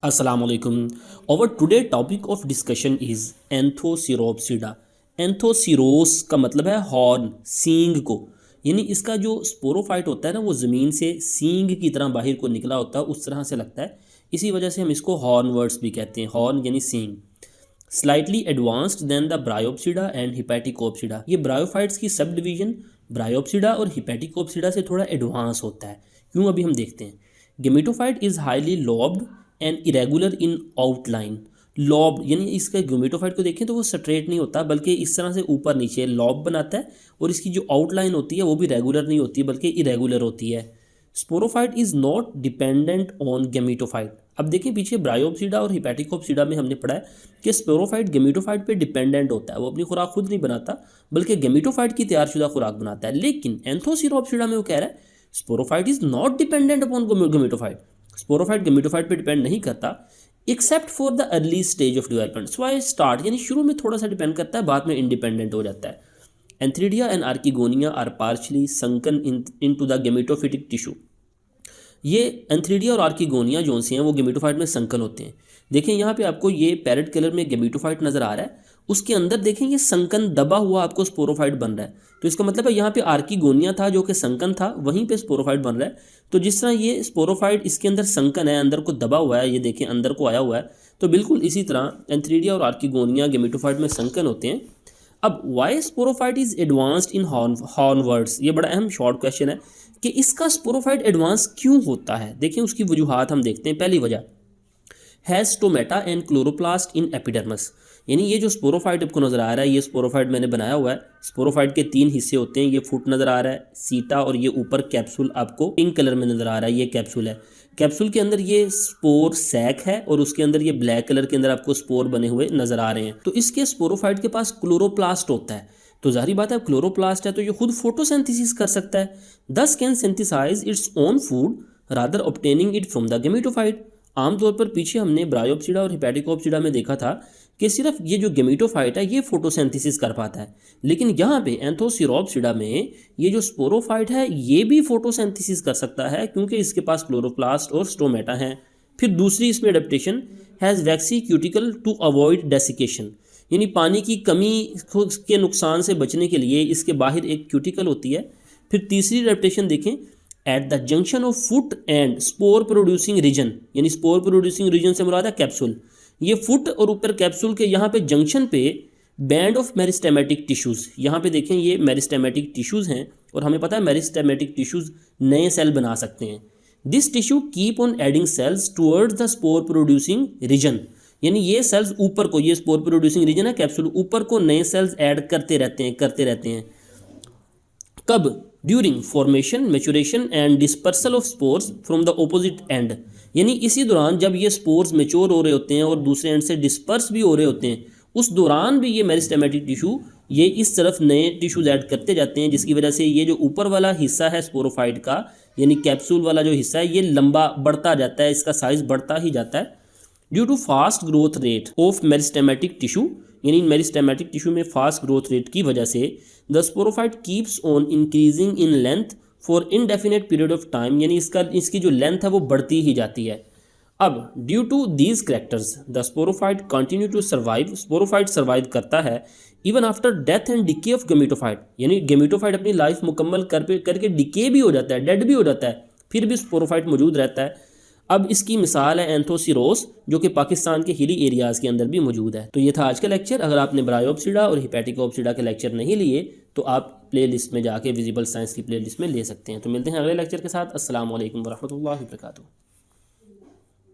Assalamu alaikum. Our today topic of discussion is Anthocerotopsida. Anthoceros का मतलब है horn, सींग को, यानी इसका जो स्पोरोफाइट होता है ना वो ज़मीन से सींग की तरह बाहर को निकला होता है, उस तरह से लगता है। इसी वजह से हम इसको हॉर्न वर्ड्स भी कहते हैं, हॉर्न यानी सींग। Slightly advanced than the Bryopsida and Hepaticopsida. ये ब्रायोफाइट्स की सब डिवीजन ब्रायोप्सिडा और हिपैटिकोप्सिडा से थोड़ा एडवांस होता है। क्यों, अभी हम देखते हैं। Gametophyte is highly lobbed and irregular in outline. Lobe यानी इसका गेमेटोफाइट को देखें तो वो स्ट्रेट नहीं होता, बल्कि इस तरह से ऊपर नीचे लॉब बनाता है, और इसकी जो आउटलाइन होती है वो भी रेगुलर नहीं होती बल्कि इरेगुलर होती है। Sporophyte is not dependent on gametophyte. अब देखिए पीछे ब्रायोप्सिडा और हिपैटिकोप्सिडा में हमने पढ़ा है कि स्पोरोफाइट गेमेटोफाइट पे डिपेंडेंट होता है, वो अपनी खुराक खुद नहीं बनाता बल्कि गेमेटोफाइट की तैयारशुदा खुराक बनाता है। लेकिन एंथोसिरोप्सिडा में वो कह रहा है sporophyte is not dependent upon gametophyte. Sporophyte gametophyte पे डिपेंड नहीं करता except for the early stage of development. So I start यानी शुरू में थोड़ा सा डिपेंड करता है, बाद में इंडिपेंडेंट हो जाता है। Antheridia and archegonia are partially sunken into the gametophytic tissue. ये एंथ्रीडिया और आर्किगोनिया जो से हैं वो गेमेटोफाइट में संकन होते हैं। देखें यहाँ पे आपको ये पैरेट कलर में गेमेटोफाइट नजर आ रहा है, उसके अंदर देखें ये संकन दबा हुआ आपको स्पोरोफाइट बन रहा है। तो इसका मतलब है यहाँ पे आर्किगोनिया था जो कि संकन था, वहीं पे स्पोरोफाइट बन रहा है। तो जिस तरह ये स्पोरोफाइट इसके अंदर संकन है, अंदर को दबा हुआ है, ये देखें अंदर को आया हुआ है, तो बिल्कुल इसी तरह एंथ्रीडिया और आर्किगोनिया गेमेटोफाइट में संकन होते हैं। अब why sporophyte is advanced in hornworts, ये बड़ा अहम शॉर्ट क्वेश्चन है कि इसका स्पोरोफाइट एडवांस क्यों होता है। देखिए उसकी वजूहात हम देखते हैं। पहली वजह has stomata and chloroplast in epidermis, यानी ये जो स्पोरोफाइट आपको नजर आ रहा है, ये स्पोरोफाइट मैंने बनाया हुआ है। स्पोरोफाइट के 3 हिस्से होते हैं, ये फुट नजर आ रहा है, सीटा, और ये ऊपर कैप्सूल आपको पिंक कलर में नजर आ रहा है, ये कैप्सूल है। कैप्सूल के अंदर ये स्पोर सैक है और उसके अंदर ये ब्लैक कलर के अंदर आपको स्पोर बने हुए नजर आ रहे हैं। तो इसके स्पोरोफाइट के पास क्लोरोप्लास्ट होता है, तो जाहिर बात है क्लोरोप्लास्ट है तो ये खुद फोटोसिंथेसिस कर सकता है। Thus can synthesize its own food rather obtaining it from the gametophyte. आमतौर पर पीछे हमने ब्रायोप्सिडा और हिपैटिकोप्सिडा में देखा था कि सिर्फ ये जो गेमेटोफाइट है ये फोटोसिंथेसिस कर पाता है, लेकिन यहाँ पे एंथोसिरोप्सिडा में ये जो स्पोरोफाइट है ये भी फोटोसिंथेसिस कर सकता है क्योंकि इसके पास क्लोरोप्लास्ट और स्टोमेटा हैं। फिर दूसरी इसमें adaptation has waxy cuticle to avoid desiccation, यानी पानी की कमी के नुकसान से बचने के लिए इसके बाहर एक क्यूटिकल होती है। फिर तीसरी एडेप्टेशन देखें, at the junction of foot and spore producing region, यानी स्पोर प्रोड्यूसिंग रीजन से मुराद है कैप्सूल। ये फुट और ऊपर कैप्सूल के यहाँ पे जंक्शन पे बैंड ऑफ मेरिस्टेमेटिक टिश्यूज़, यहाँ पे देखें ये मेरिस्टेमेटिक टिश्यूज़ हैं और हमें पता है मेरिस्टेमेटिक टिश्यूज़ नए सेल बना सकते हैं। This tissue keep on adding cells towards the spore producing region, यानी ये सेल्स ऊपर को, ये स्पोर प्रोड्यूसिंग रीजन है कैप्सूल, ऊपर को नए सेल्स ऐड करते रहते हैं। कब? During formation, maturation and dispersal of spores from the opposite end, यानी इसी दौरान जब ये स्पोर्स मेच्योर हो रहे होते हैं और दूसरे एंड से डिस्पर्स भी हो रहे होते हैं, उस दौरान भी ये मेरिस्टेमेटिक टिश्यू ये इस तरफ नए टिश्यूज ऐड करते जाते हैं, जिसकी वजह से ये जो ऊपर वाला हिस्सा है स्पोरोफाइट का, यानी कैप्सूल वाला जो हिस्सा है ये लंबा बढ़ता जाता है, इसका साइज बढ़ता ही जाता है। Due to fast growth rate of meristematic tissue, यानी मेरिस्टेमेटिक टिश्यू में फास्ट ग्रोथ रेट की वजह से the sporophyte keeps on increasing in length for indefinite period of time, यानी इसकी जो लेंथ है वो बढ़ती ही जाती है। अब due to these characters the sporophyte continue to survive, sporophyte survive करता है even after death and decay of gametophyte, यानी गेमेटोफाइट अपनी लाइफ मुकम्मल करके डिके भी हो जाता है, डेड भी हो जाता है, फिर भी स्पोरोफाइट मौजूद रहता है। अब इसकी मिसाल है एंथोसिरोस जो कि पाकिस्तान के हिली एरियाज़ के अंदर भी मौजूद है। तो ये था आज का लेक्चर। अगर आपने ब्रायोप्सिडा और हिपैटिकोप्सिडा के लेक्चर नहीं लिए तो आप प्लेलिस्ट में जाके विजिबल साइंस की प्लेलिस्ट में ले सकते हैं। तो मिलते हैं अगले लेक्चर के साथ। अस्सलाम वालेकुम वरहमतुल्लाहि वबरकातुहू।